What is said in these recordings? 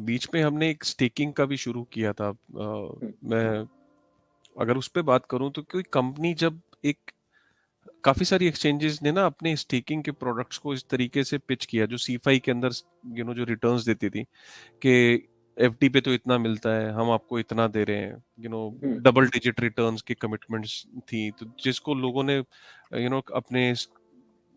बीच में हमने एक स्टेकिंग का भी शुरू किया था। हुँ, मैं अगर उस पे बात करूँ तो कोई कंपनी जब एक काफ़ी सारी एक्सचेंजेस ने ना अपने स्टेकिंग के प्रोडक्ट्स को इस तरीके से पिच किया जो सीफाई के अंदर जो रिटर्न्स देती थी कि एफडी पे तो इतना मिलता है, हम आपको इतना दे रहे हैं, हुँ, डबल डिजिट रिटर्न्स की कमिटमेंट्स थी, तो जिसको लोगों ने अपने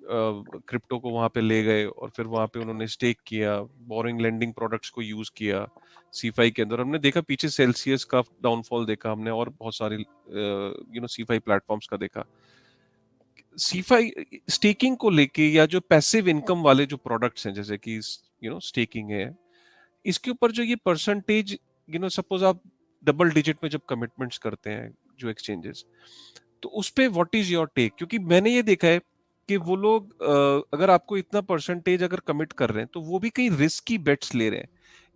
क्रिप्टो को वहाँ पे ले गए और फिर वहाँ पे उन्होंने स्टेक किया, बोरिंग लेंडिंग प्रोडक्ट्स को यूज़ किया सीफाई के अंदर। हमने देखा पीछे सेल्सियस का डाउनफॉल देखा हमने और बहुत सारी सीफाई प्लेटफॉर्म्स का देखा। सीफाई स्टेकिंग को लेके या जो पैसिव इनकम वाले जो प्रोडक्ट्स हैं जैसे कि स्टेकिंग है, इसके ऊपर जो ये परसेंटेज सपोज आप डबल डिजिट में जब कमिटमेंट्स करते हैं जो एक्सचेंजेस, तो उस पे व्हाट इज योर टेक? क्योंकि मैंने ये देखा है कि वो लोग अगर आपको इतना परसेंटेज अगर कमिट कर रहे हैं तो वो भी कई रिस्की बेट्स ले रहे हैं।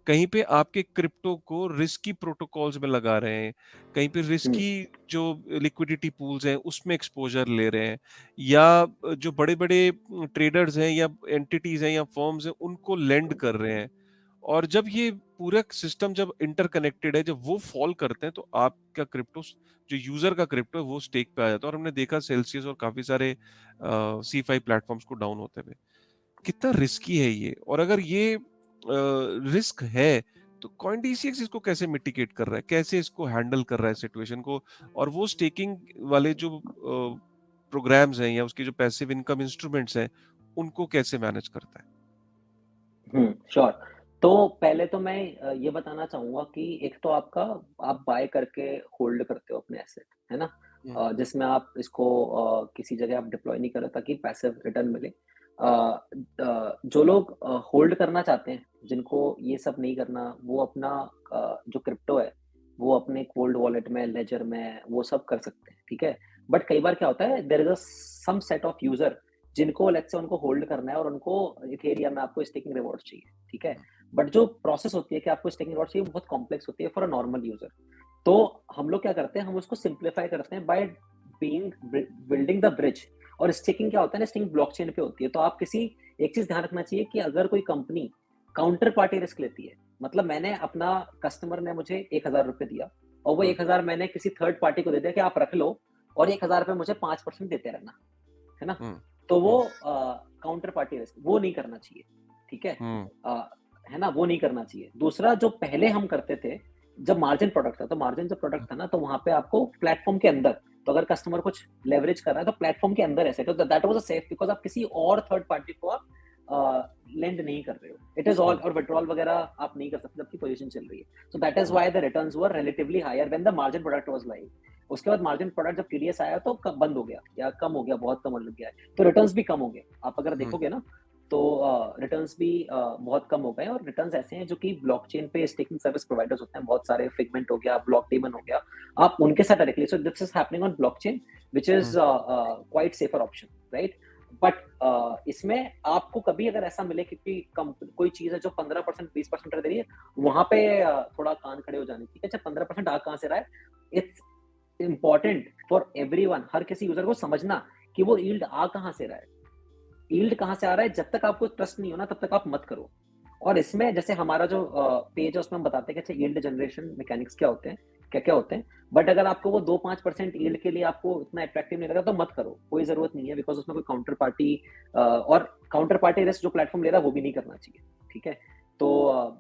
कहीं पे आपके क्रिप्टो को रिस्की प्रोटोकॉल्स में लगा रहे हैं, कहीं पे हुँ, रिस्की जो लिक्विडिटी पूल्स हैं उसमें एक्सपोजर ले रहे हैं, या जो बड़े-बड़े ट्रेडर्स हैं या एंटिटीज हैं या फर्म्स हैं उनको लेंड कर रहे हैं। और जब ये पूरा सिस्टम जब इंटरकनेक्टेड है, जब वो फॉल करते हैं तो आपका क्रिप्टो जो यूजर का क्रिप्टो है वो स्टेक पे आ जाता है, और हमने देखा सेल्सियस और काफी सारे सी फाइव प्लेटफॉर्म्स को डाउन होते हुए। कितना रिस्की है ये? और अगर ये रिस्क है तो कॉइनडीसीएक्स इसको कैसे मिटिगेट कर रहा है, कैसे इसको हैंडल कर रहा है सिचुएशन को? और वो स्टेकिंग वाले जो प्रोग्राम्स हैं या उसके जो पैसिव इनकम इंस्ट्रूमेंट्स हैं उनको कैसे मैनेज करता है? हुँ, श्योर। तो पहले तो मैं ये बताना चाहूँगा कि एक तो आपका आप बाय करके होल्ड करते हो अपने एसेट, है ना? हम्म, जिसमें आप इसको किसी जगह आप डिप्लॉय नहीं कर रहे ताकि पैसिव रिटर्न मिले। जो लोग होल्ड करना चाहते हैं, जिनको ये सब नहीं करना, वो अपना जो क्रिप्टो है, वो अपने कोल्ड वॉलेट में, लेजर में, वो सब कर सकते हैं, ठीक है? बट कई बार क्या होता है, there is a some set of user जिनको लेट्स से उनको होल्ड करना है और उनको इथेरियम में आपको स्टेकिंग रिवॉर्ड्स चाहिए, ठीक है? बट जो प्रोसेस होती है कि आपको स्टेकिंग रिवॉर्ड्स चाहिए, वो बहुत कॉम्प्लेक्स होती है फॉर अ नॉर्मल यूज़र। तो हम लोग क्या करते हैं, हम उसको सिम्प्लीफाई करते हैं by being building the bridge. और स्टेकिंग क्या होता है ना, स्टेकिंग ब्लॉकचेन पे होती है। तो आप किसी एक चीज़ ध्यान रखना चाहिए कि अगर कोई कंपनी काउंटर पार्टी रिस्क लेती है, मतलब मैंने अपना कस्टमर ने मुझे ₹1000 दिया और वो हम्म, 1000 मैंने किसी थर्ड पार्टी को दे दिया कि आप रख लो और ₹1000 मुझे 5% देते रहना, है ना? हम्म, तो वो हम्म, काउंटर पार्टी रिस्क वो नहीं करना चाहिए, ठीक है? हम्म, अ, है ना? वो नहीं करना चाहिए। दूसरा जो पहले हम करते थे, जब मार्जिन प्रोडक्ट था, तो मार्जिन जब प्रोडक्ट था ना, तो वहाँ पे आपको प्लेटफ़ॉर्म के अंदर तो अगर कस्टमर कुछ लेवरेज कर रहा है, तो प्लेटफ़ॉर्म के अंदर ऐसे तो that was a safe because आप किसी और थर्ड पार्टी को आप लेंड नहीं कर रहे हो। इट इज़ ऑल हम्म, और विथड्रॉल वगैरह आप नहीं कर सकते जबकि पोज़ीशन चल रही है। So that is hmm, why the returns were relatively higher when the margin product was live. उसके बाद मार्जिन प्रोडक्ट जब टीडीएस आया तो बंद हो गया या कम हो गया, बहुत कम होने लग गया है। तो रिटर्न्स भी कम हो गए। आप अगर हम्म, देखोगे ना तो रिटर्न्स भी बहुत कम हो गए हैं और रिटर्न्स ऐसे हैं जो कि ब्लॉकचेन पे स्टेकिंग सर्विस प्रोवाइडर्स होते हैं बहुत सारे, फिगमेंट हो गया, ब्लॉकडेमन हो गया, आप उनके साथ directly, so this is happening on blockchain which is hmm, quite safer option, right? But इसमें आपको कभी अगर ऐसा मिले कि कोई चीज है जो 15% 20% दे रही है, वहां पे थोड़ा कान खड़े हो जाने की, अच्छा 15% आ कहाँ से रहा है? इट्स इम्पोर्टेंट फॉर एवरीवन, हर किसी यूजर को समझना कि वो यील्ड आ कहाँ से रहा है। यील्ड कहाँ से आ रहा है, जब तक आपको ट्रस्ट नहीं हो ना, तब तक आप मत करो। और इसमें जैसे हमारा जो पेज है उसमें हम बताते हैं कि अच्छा यील्ड जनरेशन मैकेनिक्स क्या होते हैं, क्या-क्या होते हैं। बट अगर आपको वो 2-5% यील्ड के लिए आपको इतना अट्रैक्टिव नहीं लग रहा तो मत करो, कोई ज़रूरत नहीं है बिकॉज़ उसमें कोई काउंटर पार्टी और काउंटर पार्टी रिस्क जो प्लेटफ़ॉर्म ले रहा है वो भी नहीं करना चाहिए, ठीक है? तो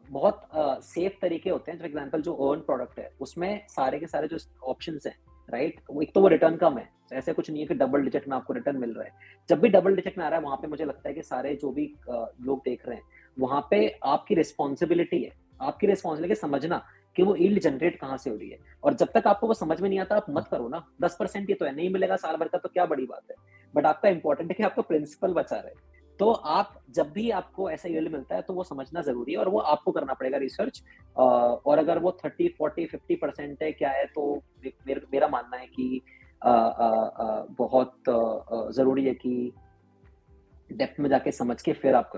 बहुत सेफ तरीके होते हैं, फॉर एग्ज़ाम्पल जो अर्न प्रोडक्ट है, उसमें सारे के सारे जो ऑप्शंस हैं, राइट? वो एक तो वो रिटर्न कम है, ऐसा कुछ नहीं है कि डबल डिजिट में आपको रिटर्न मिल रहा है। जब भी डबल डिजिट में आ रहा है, वहाँ पे मुझे लगता है कि सारे जो भी लोग देख रहे हैं, वहाँ पे आपकी रिस्पॉन्सिबिलिटी है। आपकी रिस्पॉन्सिबिलिटी समझना कि वो यील्ड जनरेट कहाँ से हो रही है। और जब तक आपको वो समझ में नहीं आता, आप मत करो ना। 10% ही तो है, नहीं मिलेगा साल भर का तो क्या बड़ी बात है। बट आपका इंपॉर्टेंट है कि आपका प्रिंसिपल बचा रहे। तो आप जब भी आपको ऐसा यील्ड मिलता है, तो वो समझना ज़रूरी है और वो आपको करना पड़ेगा रिसर्च। और अगर वो 30, 40, 50% है, क्या है, तो मेरा मानना है कि बहुत ज़रूरी है कि डेप्थ में जाके समझ के फिर आप करो।